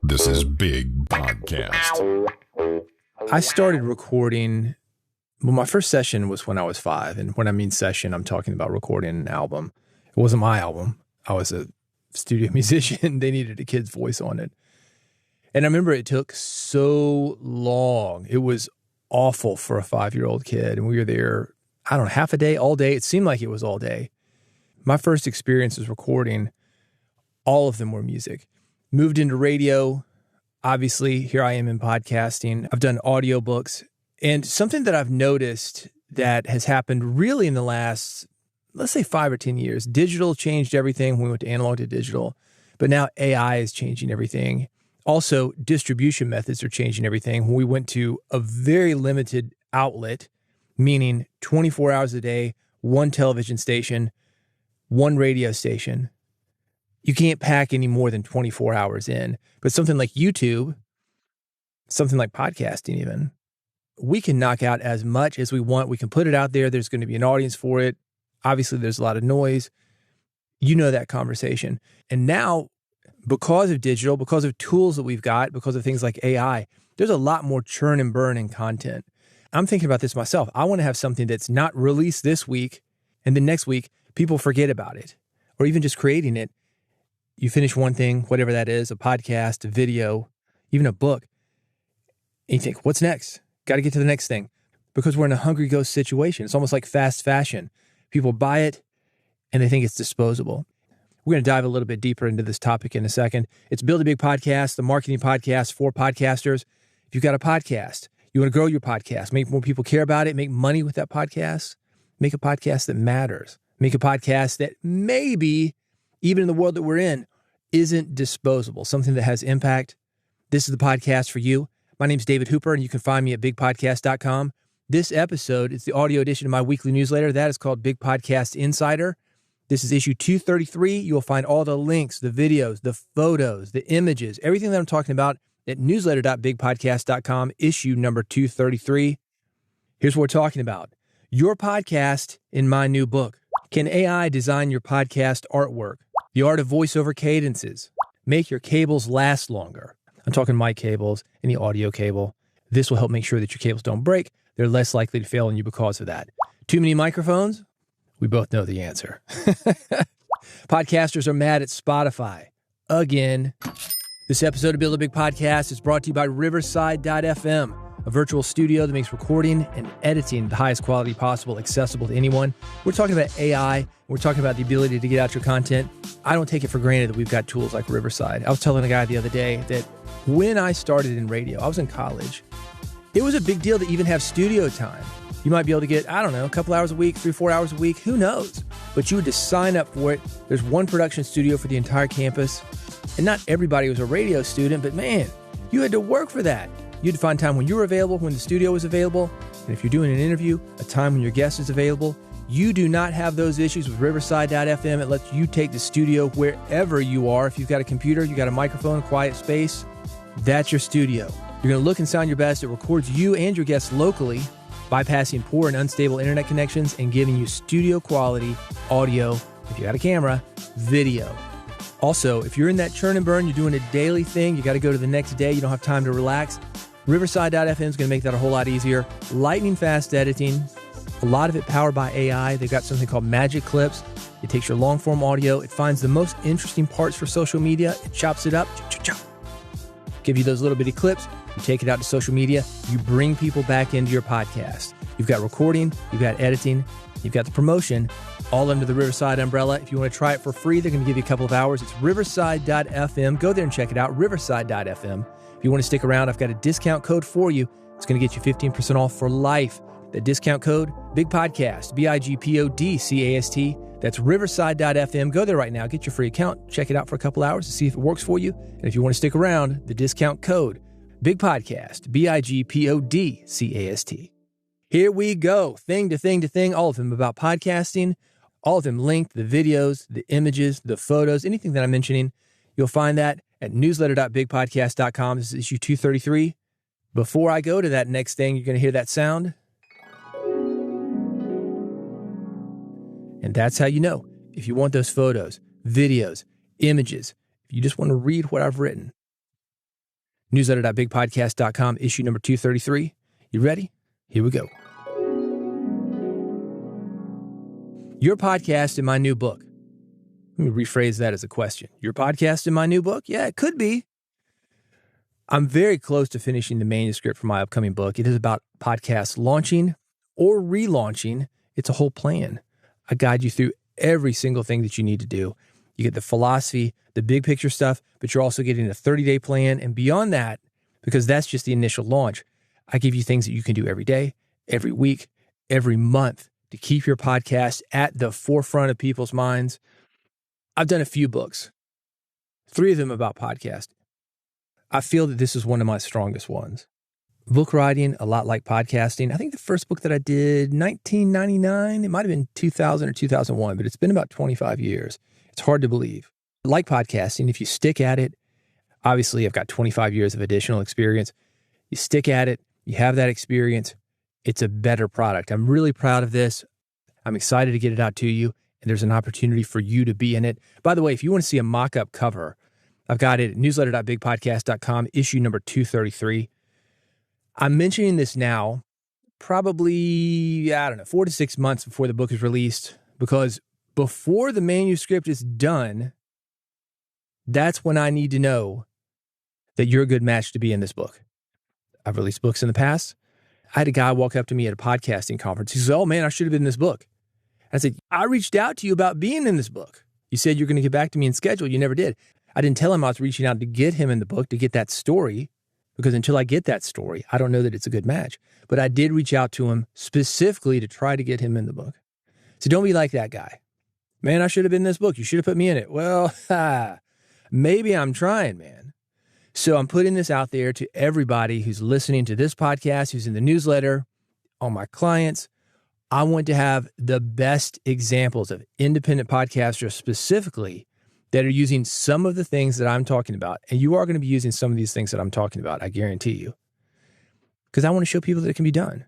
This is Big Podcast. I started recording, well, my first session was when I was 5. And when I mean session, I'm talking about recording an album. It wasn't my album. I was a studio musician. They needed a kid's voice on it. And I remember it took so long. It was awful for a 5-year-old kid. And we were there, I don't know, half a day, all day. It seemed like it was all day. My first experiences recording, all of them were music. Moved into radio. Obviously, here I am in podcasting. I've done audiobooks. And something that I've noticed that has happened really in the last, let's say 5 or 10 years, digital changed everything when we went to analog to digital. But now AI is changing everything. Also, distribution methods are changing everything. When we went to a very limited outlet, meaning 24 hours a day, one television station, one radio station, you can't pack any more than 24 hours in. But something like YouTube, something like podcasting even, we can knock out as much as we want. We can put it out there. There's going to be an audience for it. Obviously, there's a lot of noise. You know that conversation. And now, because of digital, because of tools that we've got, because of things like AI, there's a lot more churn and burn in content. I'm thinking about this myself. I want to have something that's not released this week, and then next week, people forget about it. Or even just creating it. You finish one thing, whatever that is, a podcast, a video, even a book, and you think, what's next? Got to get to the next thing. Because we're in a hungry ghost situation. It's almost like fast fashion. People buy it, and they think it's disposable. We're going to dive a little bit deeper into this topic in a second. It's Build a Big Podcast, the marketing podcast for podcasters. If you've got a podcast, you want to grow your podcast, make more people care about it, make money with that podcast, make a podcast that matters. Make a podcast that maybe, even in the world that we're in, isn't disposable, something that has impact. This is the podcast for you. My name's David Hooper, and you can find me at bigpodcast.com. This episode is the audio edition of my weekly newsletter. That is called Big Podcast Insider. This is issue 233. You will find all the links, the videos, the photos, the images, everything that I'm talking about at newsletter.bigpodcast.com, issue number 233. Here's what we're talking about. Your podcast in my new book. Can AI design your podcast artwork? The art of voiceover cadences. Make your cables last longer. I'm talking mic cables, any audio cable. This will help make sure that your cables don't break. They're less likely to fail on you because of that. Too many microphones? We both know the answer. Podcasters are mad at Spotify. Again. This episode of Build a Big Podcast is brought to you by Riverside.fm, a virtual studio that makes recording and editing the highest quality possible accessible to anyone. We're talking about AI. We're talking about the ability to get out your content. I don't take it for granted that we've got tools like Riverside. I was telling a guy the other day that when I started in radio, I was in college. It was a big deal to even have studio time. You might be able to get, I don't know, a couple hours a week, 3-4 hours a week, who knows? But you had to sign up for it. There's one production studio for the entire campus. And not everybody was a radio student, but man, you had to work for that. You had to find time when you were available, when the studio was available. And if you're doing an interview, a time when your guest is available. You do not have those issues with Riverside.fm. It lets you take the studio wherever you are. If you've got a computer, you got a microphone, a quiet space, that's your studio. You're going to look and sound your best. It records you and your guests locally, bypassing poor and unstable internet connections and giving you studio quality audio, if you got a camera, video. Also, if you're in that churn and burn, you're doing a daily thing, you got to go to the next day, you don't have time to relax, Riverside.fm is going to make that a whole lot easier. Lightning fast editing, a lot of it powered by AI. They've got something called Magic Clips. It takes your long form audio, it finds the most interesting parts for social media, it chops it up, give you those little bitty clips, you take it out to social media, you bring people back into your podcast. You've got recording, you've got editing, you've got the promotion, all under the Riverside umbrella. If you want to try it for free, they're going to give you a couple of hours. It's riverside.fm. Go there and check it out, riverside.fm. If you want to stick around, I've got a discount code for you. It's going to get you 15% off for life. The discount code, Big Podcast, BIGPODCAST. That's riverside.fm. Go there right now. Get your free account. Check it out for a couple hours to see if it works for you. And if you want to stick around, the discount code, Big Podcast, BIGPODCAST. Here we go. Thing to thing to thing, all of them about podcasting, all of them linked, the videos, the images, the photos, anything that I'm mentioning. You'll find that at newsletter.bigpodcast.com. This is issue 233. Before I go to that next thing, you're going to hear that sound. And that's how you know. If you want those photos, videos, images, if you just want to read what I've written, Newsletter.bigpodcast.com, issue number 233. You ready? Here we go. Your podcast in my new book. Let me rephrase that as a question. Your podcast in my new book? Yeah, it could be. I'm very close to finishing the manuscript for my upcoming book. It is about podcasts launching or relaunching. It's a whole plan. I guide you through every single thing that you need to do. You get the philosophy, the big picture stuff, but you're also getting a 30-day plan. And beyond that, because that's just the initial launch, I give you things that you can do every day, every week, every month to keep your podcast at the forefront of people's minds. I've done a few books, 3 of them about podcasting. I feel that this is one of my strongest ones. Book writing, a lot like podcasting. I think the first book that I did, 1999, it might have been 2000 or 2001, but it's been about 25 years. It's hard to believe. Like podcasting, if you stick at it, obviously I've got 25 years of additional experience. You stick at it, you have that experience, it's a better product. I'm really proud of this. I'm excited to get it out to you, and there's an opportunity for you to be in it. By the way, if you want to see a mock-up cover, I've got it at newsletter.bigpodcast.com, issue number 233. I'm mentioning this now, probably, 4 to 6 months before the book is released, because before the manuscript is done, that's when I need to know that you're a good match to be in this book. I've released books in the past. I had a guy walk up to me at a podcasting conference. He said, "Oh man, I should have been in this book." I said, "I reached out to you about being in this book. You said you're going to get back to me and schedule. You never did." I didn't tell him I was reaching out to get him in the book, to get that story, because until I get that story, I don't know that it's a good match. But I did reach out to him specifically to try to get him in the book. So don't be like that guy. "Man, I should have been in this book. You should have put me in it." Well, maybe I'm trying, man. So I'm putting this out there to everybody who's listening to this podcast, who's in the newsletter, all my clients. I want to have the best examples of independent podcasters specifically that are using some of the things that I'm talking about. And you are going to be using some of these things that I'm talking about, I guarantee you. Because I want to show people that it can be done.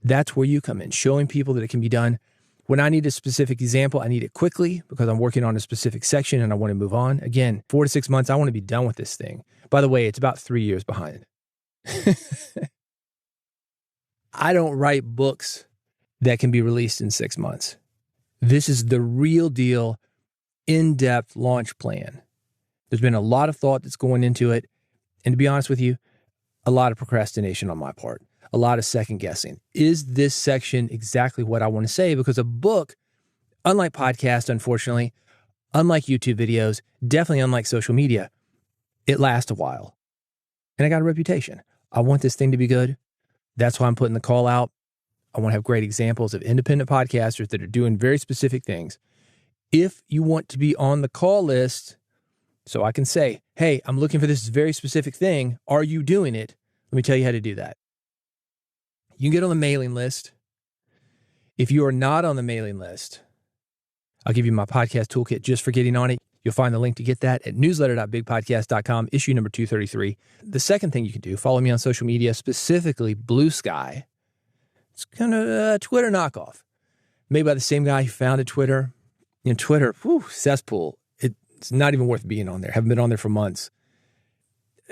That's where you come in, showing people that it can be done. When I need a specific example, I need it quickly because I'm working on a specific section and I want to move on. Again, 4 to 6 months, I want to be done with this thing. By the way, it's about 3 years behind. I don't write books that can be released in 6 months. This is the real deal, in-depth launch plan. There's been a lot of thought that's going into it. And to be honest with you, a lot of procrastination on my part. A lot of second guessing. Is this section exactly what I want to say? Because a book, unlike podcast, unfortunately, unlike YouTube videos, definitely unlike social media, it lasts a while. And I got a reputation. I want this thing to be good. That's why I'm putting the call out. I want to have great examples of independent podcasters that are doing very specific things. If you want to be on the call list, so I can say, "Hey, I'm looking for this very specific thing. Are you doing it?" Let me tell you how to do that. You can get on the mailing list. If you are not on the mailing list, I'll give you my podcast toolkit just for getting on it. You'll find the link to get that at newsletter.bigpodcast.com, issue number 233. The second thing you can do, follow me on social media, specifically Blue Sky. It's kind of a Twitter knockoff, made by the same guy who founded Twitter. Twitter, cesspool. It's not even worth being on there. Haven't been on there for months.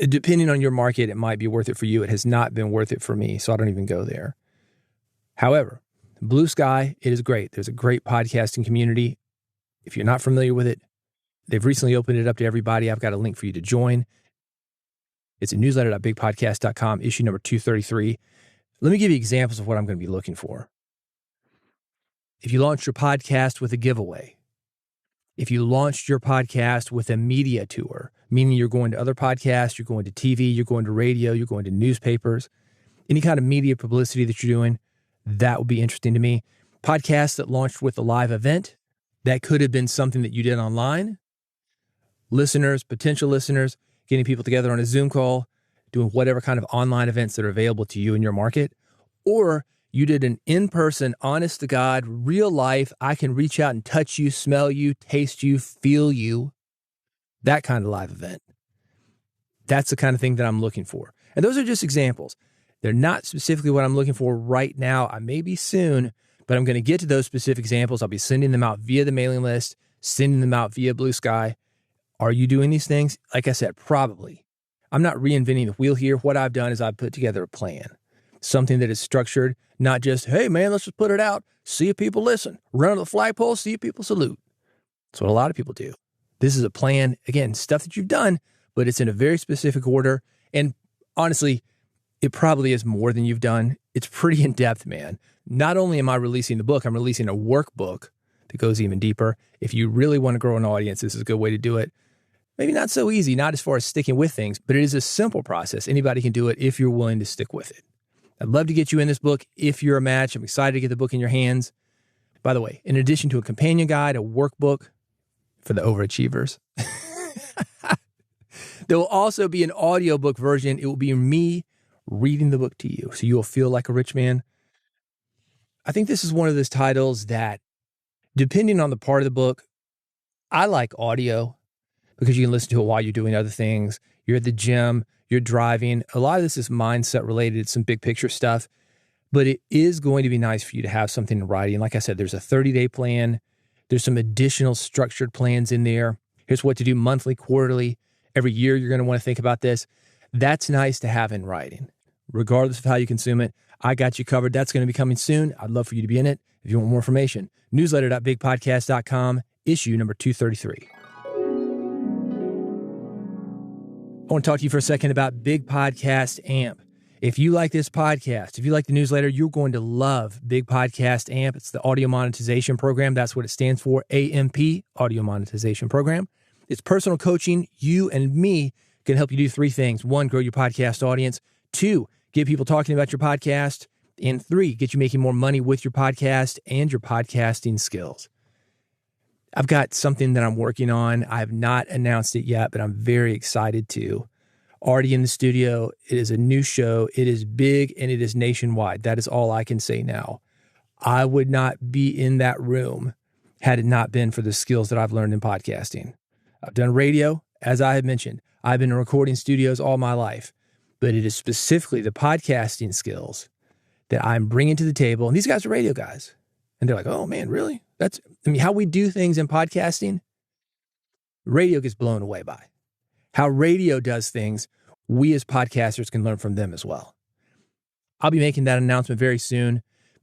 Depending on your market, it might be worth it for you. It has not been worth it for me, so I don't even go there. However, Blue Sky, it is great. There's a great podcasting community. If you're not familiar with it, they've recently opened it up to everybody. I've got a link for you to join. It's at newsletter.bigpodcast.com, issue number 233. Let me give you examples of what I'm going to be looking for. If you launched your podcast with a giveaway, if you launched your podcast with a media tour, meaning you're going to other podcasts, you're going to TV, you're going to radio, you're going to newspapers, any kind of media publicity that you're doing, that would be interesting to me. Podcasts that launched with a live event, that could have been something that you did online. Listeners, potential listeners, getting people together on a Zoom call, doing whatever kind of online events that are available to you in your market. Or you did an in-person, honest to God, real life, I can reach out and touch you, smell you, taste you, feel you. That kind of live event. That's the kind of thing that I'm looking for. And those are just examples. They're not specifically what I'm looking for right now. I may be soon, but I'm going to get to those specific examples. I'll be sending them out via the mailing list, sending them out via Blue Sky. Are you doing these things? Like I said, probably. I'm not reinventing the wheel here. What I've done is I've put together a plan, something that is structured, not just, hey, man, let's just put it out, see if people listen, run to the flagpole, see if people salute. That's what a lot of people do. This is a plan, again, stuff that you've done, but it's in a very specific order. And honestly, it probably is more than you've done. It's pretty in-depth, man. Not only am I releasing the book, I'm releasing a workbook that goes even deeper. If you really want to grow an audience, this is a good way to do it. Maybe not so easy, not as far as sticking with things, but it is a simple process. Anybody can do it if you're willing to stick with it. I'd love to get you in this book if you're a match. I'm excited to get the book in your hands. By the way, in addition to a companion guide, a workbook for the overachievers, there will also be an audiobook version. It will be me reading the book to you, so you'll feel like a rich man. I think this is one of those titles that, depending on the part of the book, I like audio because you can listen to it while you're doing other things. You're at the gym, you're driving. A lot of this is mindset related. It's some big picture stuff, but it is going to be nice for you to have something in writing. Like I said, there's a 30-day plan. There's some additional structured plans in there. Here's what to do monthly, quarterly. Every year, you're going to want to think about this. That's nice to have in writing. Regardless of how you consume it, I got you covered. That's going to be coming soon. I'd love for you to be in it. If you want more information, newsletter.bigpodcast.com, issue number 233. I want to talk to you for a second about Big Podcast AMP. If you like this podcast, if you like the newsletter, you're going to love Big Podcast AMP. It's the audio monetization program. That's what it stands for, AMP, audio monetization program. It's personal coaching. You and me can help you do three things. One, grow your podcast audience. Two, get people talking about your podcast. And three, get you making more money with your podcast and your podcasting skills. I've got something that I'm working on. I have not announced it yet, but I'm very excited to. Already in the studio. It is a new show. It is big and it is nationwide. That is all I can say now. I would not be in that room had it not been for the skills that I've learned in podcasting. I've done radio, as I had mentioned. I've been in recording studios all my life, but it is specifically the podcasting skills that I'm bringing to the table. And these guys are radio guys. And they're like, oh man, really? How we do things in podcasting, radio gets blown away by. How radio does things, we as podcasters can learn from them as well. I'll be making that announcement very soon.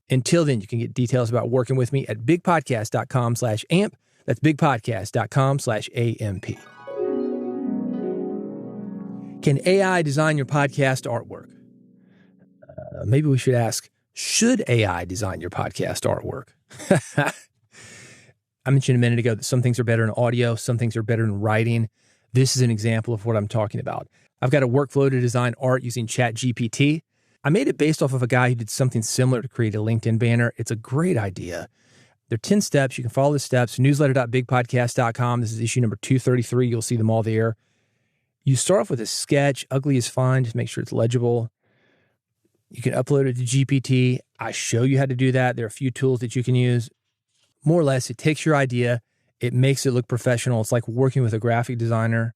Until then, you can get details about working with me at bigpodcast.com/amp. That's bigpodcast.com/AMP. Can AI design your podcast artwork? Maybe we should ask, should AI design your podcast artwork? I mentioned a minute ago that some things are better in audio, some things are better in writing. This is an example of what I'm talking about. I've got a workflow to design art using ChatGPT. I made it based off of a guy who did something similar to create a LinkedIn banner. It's a great idea. There are 10 steps. You can follow the steps. Newsletter.bigpodcast.com. This is issue number 233. You'll see them all there. You start off with a sketch. Ugly is fine. Just make sure it's legible. You can upload it to GPT. I show you how to do that. There are a few tools that you can use. More or less, it takes your idea. It makes it look professional. It's like working with a graphic designer.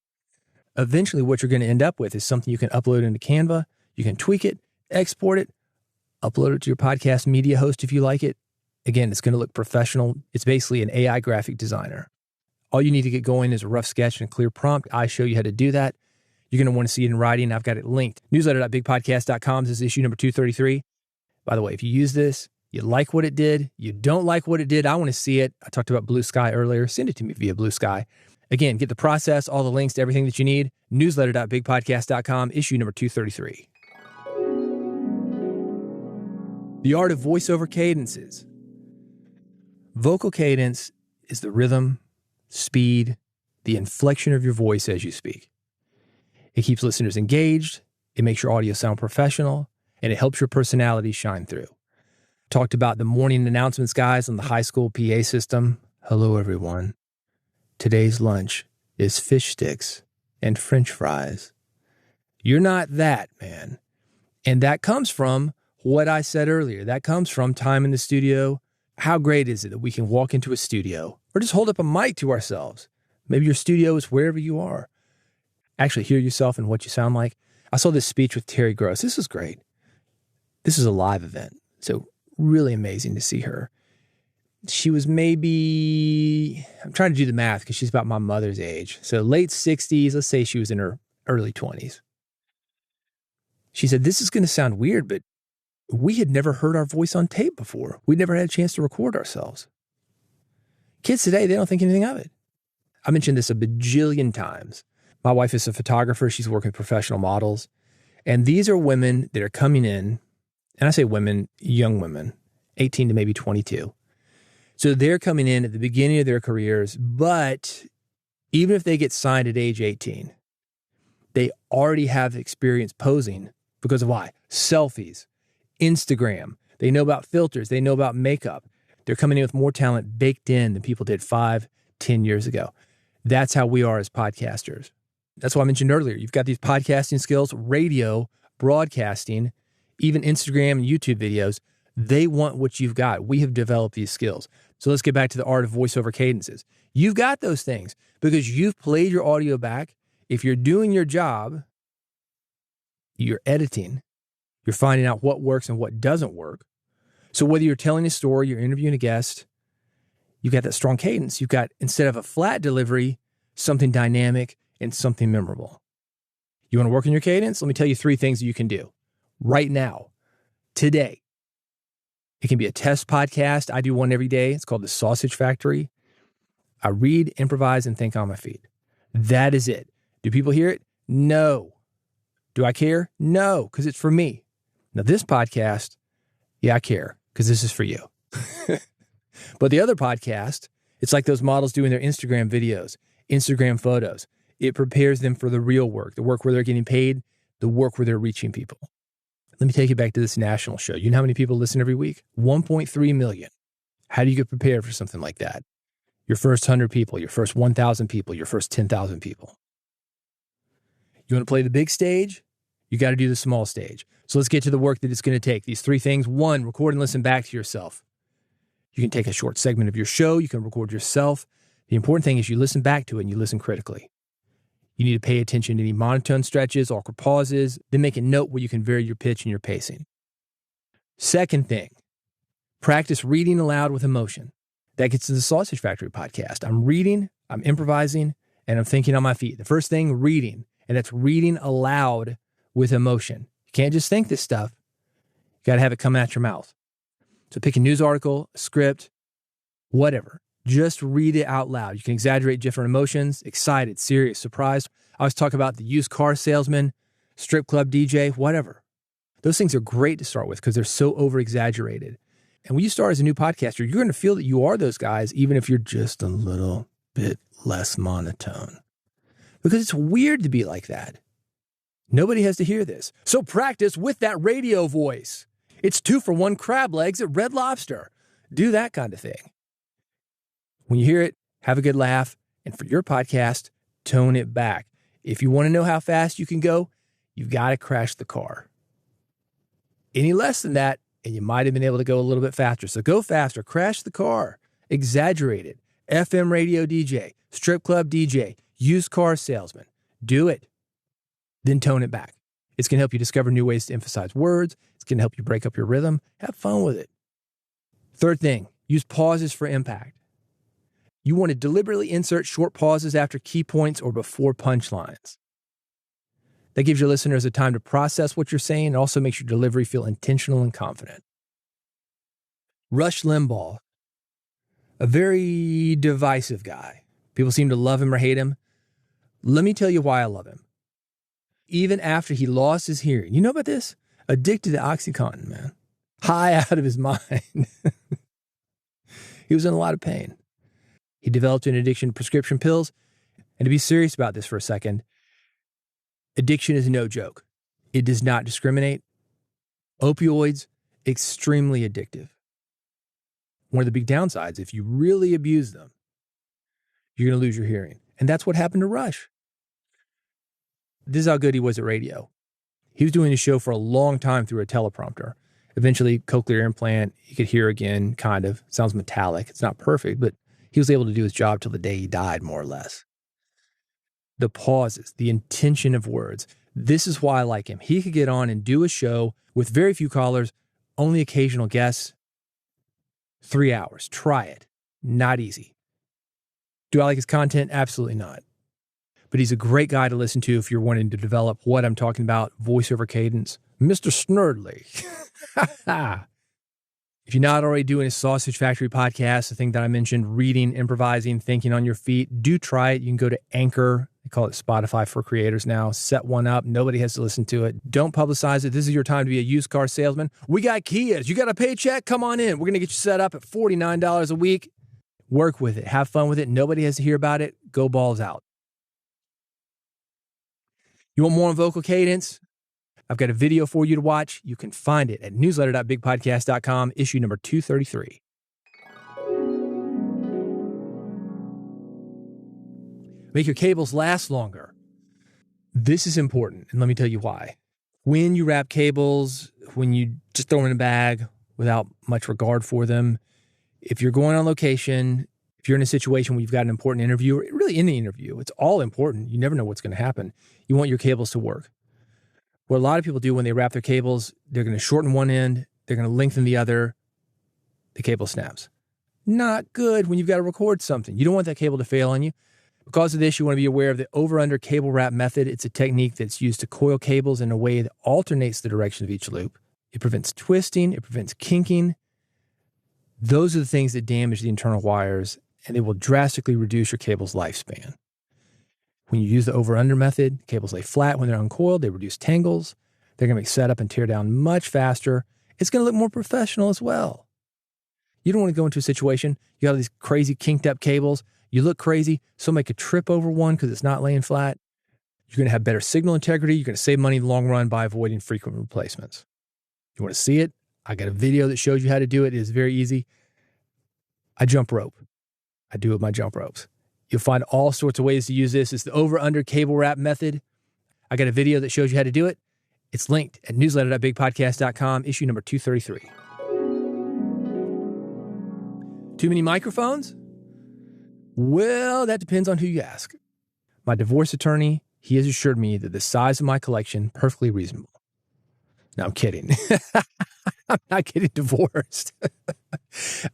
Eventually, what you're going to end up with is something you can upload into Canva. You can tweak it, export it, upload it to your podcast media host if you like it. Again, it's going to look professional. It's basically an AI graphic designer. All you need to get going is a rough sketch and a clear prompt. I show you how to do that. You're going to want to see it in writing. I've got it linked. Newsletter.bigpodcast.com. This is issue number 233. By the way, if you use this, you like what it did, you don't like what it did, I want to see it. I talked about Blue Sky earlier. Send it to me via Blue Sky. Again, get the process, all the links to everything that you need. Newsletter.bigpodcast.com, issue number 233. The art of voiceover cadences. Vocal cadence is the rhythm, speed, the inflection of your voice as you speak. It keeps listeners engaged, it makes your audio sound professional, and it helps your personality shine through. Talked about the morning announcements guys on the high school PA system. Hello, everyone. Today's lunch is fish sticks and French fries. You're not that, man. And that comes from what I said earlier. That comes from time in the studio. How great is it that we can walk into a studio or just hold up a mic to ourselves? Maybe your studio is wherever you are. Actually hear yourself and what you sound like. I saw this speech with Terry Gross. This is great. This is a live event. So really amazing to see her. She was maybe, I'm trying to do the math because she's about my mother's age. So late 60s, let's say she was in her early 20s. She said, this is going to sound weird, but we had never heard our voice on tape before. We never had a chance to record ourselves. Kids today, they don't think anything of it. I mentioned this a bajillion times. My wife is a photographer. She's working with professional models. And these are women that are coming in, and I say women, young women, 18 to maybe 22. So they're coming in at the beginning of their careers, but even if they get signed at age 18, they already have experience posing because of why? Selfies, Instagram. They know about filters. They know about makeup. They're coming in with more talent baked in than people did 5, 10 years ago. That's how we are as podcasters. That's what I mentioned earlier. You've got these podcasting skills, radio, broadcasting, even Instagram and YouTube videos. They want what you've got. We have developed these skills. So let's get back to the art of voiceover cadences. You've got those things because you've played your audio back. If you're doing your job, you're editing. You're finding out what works and what doesn't work. So whether you're telling a story, you're interviewing a guest, you've got that strong cadence. You've got, instead of a flat delivery, something dynamic and something memorable. You want to work on your cadence? Let me tell you 3 things that you can do right now, today. It can be a test podcast. I do one every day. It's called The Sausage Factory. I read, improvise, and think on my feet. That is it. Do people hear it? No. Do I care? No, because it's for me. Now, this podcast, yeah, I care because this is for you. But the other podcast, it's like those models doing their Instagram videos, Instagram photos. It prepares them for the real work, the work where they're getting paid, the work where they're reaching people. Let me take you back to this national show. You know how many people listen every week? 1.3 million. How do you get prepared for something like that? Your first 100 people, your first 1,000 people, your first 10,000 people. You want to play the big stage? You got to do the small stage. So let's get to the work that it's going to take. These 3 things. 1, record and listen back to yourself. You can take a short segment of your show. You can record yourself. The important thing is you listen back to it and you listen critically. You need to pay attention to any monotone stretches, awkward pauses, then make a note where you can vary your pitch and your pacing. Second thing, practice reading aloud with emotion. That gets to the Sausage Factory podcast. I'm reading, I'm improvising, and I'm thinking on my feet. The first thing, reading, and that's reading aloud with emotion. You can't just think this stuff. You got to have it come out your mouth. So pick a news article, a script, whatever. Just read it out loud. You can exaggerate different emotions, excited, serious, surprised. I always talk about the used car salesman, strip club DJ, whatever. Those things are great to start with because they're so over-exaggerated. And when you start as a new podcaster, you're going to feel that you are those guys, even if you're just a little bit less monotone. Because it's weird to be like that. Nobody has to hear this. So practice with that radio voice. It's 2 for 1 crab legs at Red Lobster. Do that kind of thing. When you hear it, have a good laugh. And for your podcast, tone it back. If you want to know how fast you can go, you've got to crash the car. Any less than that, and you might have been able to go a little bit faster. So go faster, crash the car, exaggerate it. FM radio DJ, strip club DJ, used car salesman. Do it. Then tone it back. It's going to help you discover new ways to emphasize words. It's going to help you break up your rhythm. Have fun with it. Third thing, use pauses for impact. You want to deliberately insert short pauses after key points or before punchlines. That gives your listeners a time to process what you're saying and also makes your delivery feel intentional and confident. Rush Limbaugh, a very divisive guy. People seem to love him or hate him. Let me tell you why I love him. Even after he lost his hearing, you know about this? Addicted to OxyContin, man. High out of his mind. He was in a lot of pain. He developed an addiction to prescription pills. And to be serious about this for a second, addiction is no joke. It does not discriminate. Opioids, extremely addictive. One of the big downsides, if you really abuse them, you're going to lose your hearing. And that's what happened to Rush. This is how good he was at radio. He was doing the show for a long time through a teleprompter. Eventually, cochlear implant, he could hear again, kind of. Sounds metallic. It's not perfect, but he was able to do his job till the day he died, more or less. The pauses, the intention of words. This is why I like him. He could get on and do a show with very few callers, only occasional guests. 3 hours. Try it. Not easy. Do I like his content? Absolutely not. but he's a great guy to listen to if you're wanting to develop what I'm talking about, voiceover cadence. Mr. Snurdly. If you're not already doing a Sausage Factory podcast, the thing that I mentioned, reading, improvising, thinking on your feet, do try it. You can go to Anchor. They call it Spotify for creators now. Set one up. Nobody has to listen to it. Don't publicize it. This is your time to be a used car salesman. We got Kias. You got a paycheck? Come on in. We're going to get you set up at $49 a week. Work with it. Have fun with it. Nobody has to hear about it. Go balls out. You want more on vocal cadence? I've got a video for you to watch. You can find it at newsletter.bigpodcast.com, issue number 233. Make your cables last longer. This is important, and let me tell you why. When you wrap cables, when you just throw them in a bag without much regard for them, if you're going on location, if you're in a situation where you've got an important interview, or really any interview, it's all important. You never know what's going to happen. You want your cables to work. What a lot of people do when they wrap their cables, they're going to shorten one end, they're going to lengthen the other, the cable snaps. Not good when you've got to record something. You don't want that cable to fail on you. Because of this, you want to be aware of the over-under cable wrap method. It's a technique that's used to coil cables in a way that alternates the direction of each loop. It prevents twisting, it prevents kinking. Those are the things that damage the internal wires, and they will drastically reduce your cable's lifespan. When you use the over-under method, cables lay flat when they're uncoiled, they reduce tangles, they're going to make setup and tear down much faster. It's going to look more professional as well. You don't want to go into a situation, you got these crazy kinked up cables, you look crazy, somebody could trip over one because it's not laying flat. You're going to have better signal integrity, you're going to save money in the long run by avoiding frequent replacements. You want to see it? I got a video that shows you how to do it. It is very easy. I jump rope. I do it with my jump ropes. You'll find all sorts of ways to use this. It's the over-under cable wrap method. I got a video that shows you how to do it. It's linked at newsletter.bigpodcast.com, issue number 233. Too many microphones? Well, that depends on who you ask. My divorce attorney, he has assured me that the size of my collection, perfectly reasonable. No, I'm kidding. I'm not getting divorced.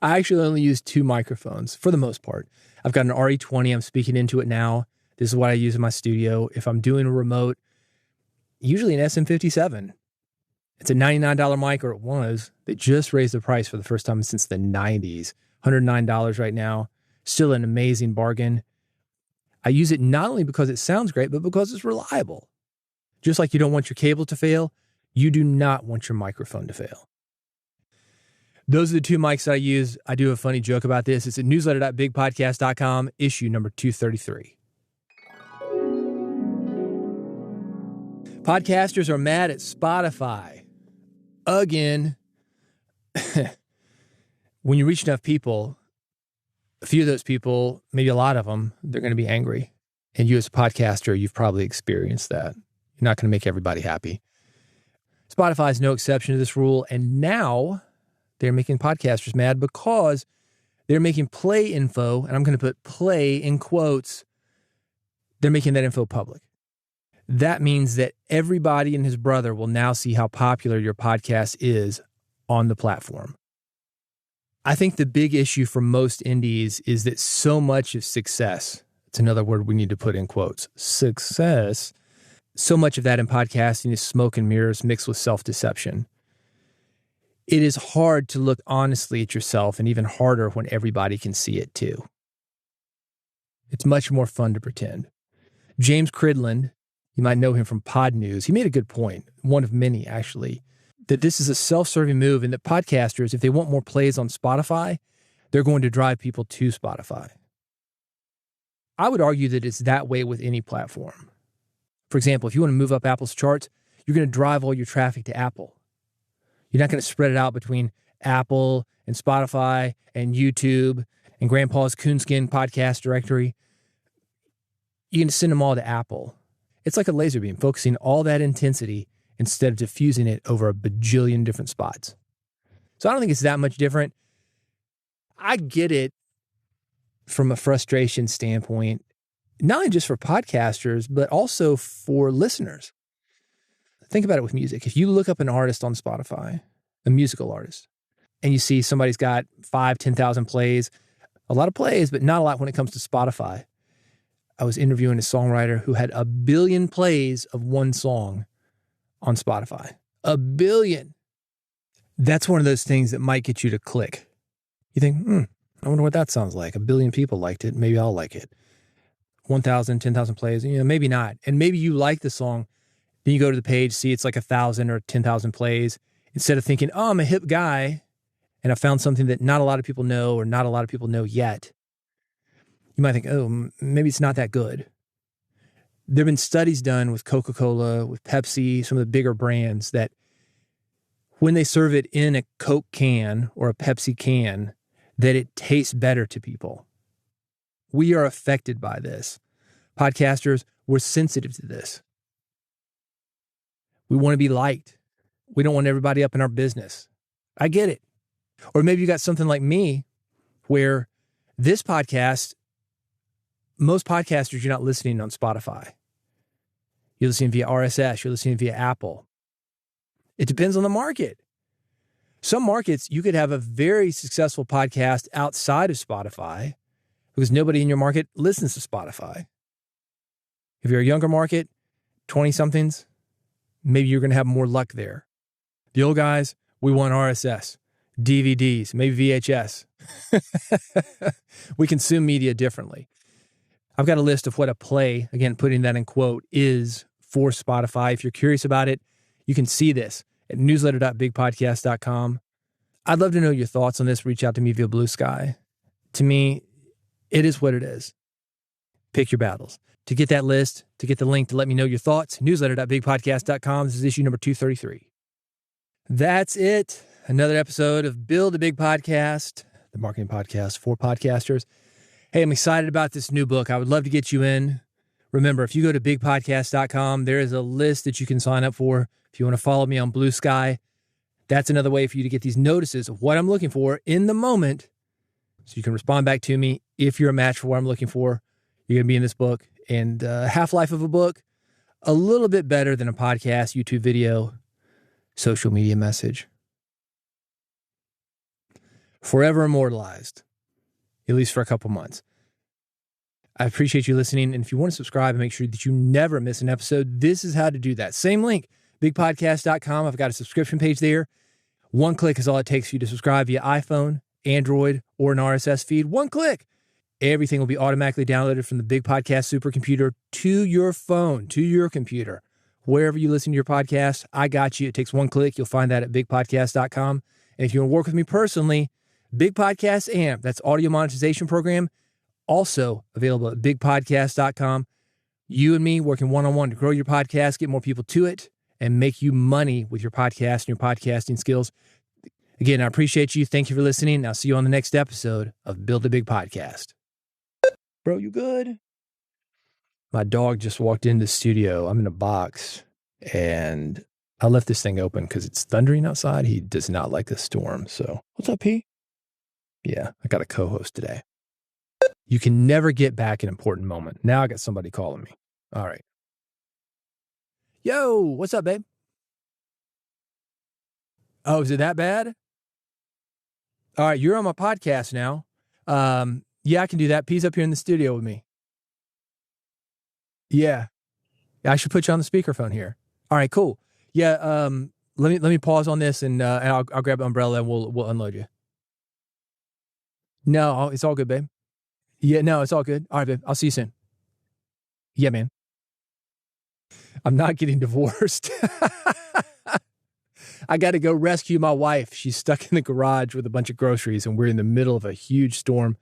I actually only use 2 microphones for the most part. I've got an RE20. I'm speaking into it now. This is what I use in my studio. If I'm doing a remote, usually an SM57. It's a $99 mic, or it was. They just raised the price for the first time since the 90s. $109 right now. Still an amazing bargain. I use it not only because it sounds great, but because it's reliable. Just like you don't want your cable to fail, you do not want your microphone to fail. Those are the 2 mics that I use. I do a funny joke about this. It's at newsletter.bigpodcast.com, issue number 233. Podcasters are mad at Spotify. Again. When you reach enough people, a few of those people, maybe a lot of them, they're going to be angry. And you as a podcaster, you've probably experienced that. You're not going to make everybody happy. Spotify is no exception to this rule. And now they're making podcasters mad because they're making play info, and I'm going to put play in quotes, they're making that info public. That means that everybody and his brother will now see how popular your podcast is on the platform. I think the big issue for most indies is that so much of success, it's another word we need to put in quotes, success, so much of that in podcasting is smoke and mirrors mixed with self-deception. It is hard to look honestly at yourself, and even harder when everybody can see it too. It's much more fun to pretend. James Cridland, you might know him from Pod News, he made a good point, one of many actually, that this is a self-serving move, and that podcasters, if they want more plays on Spotify, they're going to drive people to Spotify. I would argue that it's that way with any platform. For example, if you want to move up Apple's charts, you're going to drive all your traffic to Apple. You're not going to spread it out between Apple and Spotify and YouTube and Grandpa's Coonskin podcast directory. You're going to send them all to Apple. It's like a laser beam, focusing all that intensity instead of diffusing it over a bajillion different spots. So I don't think it's that much different. I get it from a frustration standpoint, not only just for podcasters, but also for listeners. Think about it with music. If you look up an artist on Spotify, a musical artist, and you see somebody's got 5,000, 10,000 plays, a lot of plays, but not a lot when it comes to Spotify. I was interviewing a songwriter who had 1 billion plays of one song on Spotify. 1 billion. That's one of those things that might get you to click. You think, I wonder what that sounds like. 1 billion people liked it. Maybe I'll like it. 1,000, 10,000 plays, maybe not. And maybe you like the song. Then you go to the page, see it's like 1,000 or 10,000 plays. Instead of thinking, I'm a hip guy and I found something that not a lot of people know or not a lot of people know yet. You might think, maybe it's not that good. There have been studies done with Coca-Cola, with Pepsi, some of the bigger brands that when they serve it in a Coke can or a Pepsi can, that it tastes better to people. We are affected by this. Podcasters, we're sensitive to this. We want to be liked. We don't want everybody up in our business. I get it. Or maybe you got something like me where this podcast, most podcasters, you're not listening on Spotify. You're listening via RSS. You're listening via Apple. It depends on the market. Some markets, you could have a very successful podcast outside of Spotify because nobody in your market listens to Spotify. If you're a younger market, 20-somethings, maybe you're going to have more luck there. The old guys, we want RSS, DVDs, maybe VHS. We consume media differently. I've got a list of what a play, again, putting that in quote, is for Spotify. If you're curious about it, you can see this at newsletter.bigpodcast.com. I'd love to know your thoughts on this. Reach out to me via Blue Sky. To me, it is what it is. Pick your battles. To get that list, to get the link to let me know your thoughts, newsletter.bigpodcast.com. This is issue number 233. That's it. Another episode of Build a Big Podcast, the marketing podcast for podcasters. Hey, I'm excited about this new book. I would love to get you in. Remember, if you go to bigpodcast.com, there is a list that you can sign up for. If you want to follow me on Blue Sky, that's another way for you to get these notices of what I'm looking for in the moment. So you can respond back to me. If you're a match for what I'm looking for, you're going to be in this book. And half-life of a book, a little bit better than a podcast, YouTube video, social media message. Forever immortalized, at least for a couple months. I appreciate you listening. And if you want to subscribe and make sure that you never miss an episode, this is how to do that. Same link, bigpodcast.com. I've got a subscription page there. One click is all it takes for you to subscribe via iPhone, Android, or an RSS feed. One click. Everything will be automatically downloaded from the Big Podcast supercomputer to your phone, to your computer. Wherever you listen to your podcast, I got you. It takes one click. You'll find that at bigpodcast.com. And if you want to work with me personally, Big Podcast AMP, that's audio monetization program, also available at bigpodcast.com. You and me working one-on-one to grow your podcast, get more people to it, and make you money with your podcast and your podcasting skills. Again, I appreciate you. Thank you for listening. I'll see you on the next episode of Build a Big Podcast. Bro, you good? My dog just walked into the studio. I'm in a box, and I left this thing open because it's thundering outside. He does not like the storm. So, what's up, P? Yeah, I got a co-host today. You can never get back an important moment. Now I got somebody calling me. All right. Yo, what's up, babe? Oh, is it that bad? All right, you're on my podcast now. Yeah, I can do that. P's up here in the studio with me. Yeah. I should put you on the speakerphone here. All right, cool. Yeah, let me pause on this and I'll grab an umbrella and we'll unload you. No, it's all good, babe. Yeah, no, it's all good. All right, babe. I'll see you soon. Yeah, man. I'm not getting divorced. I got to go rescue my wife. She's stuck in the garage with a bunch of groceries and we're in the middle of a huge storm.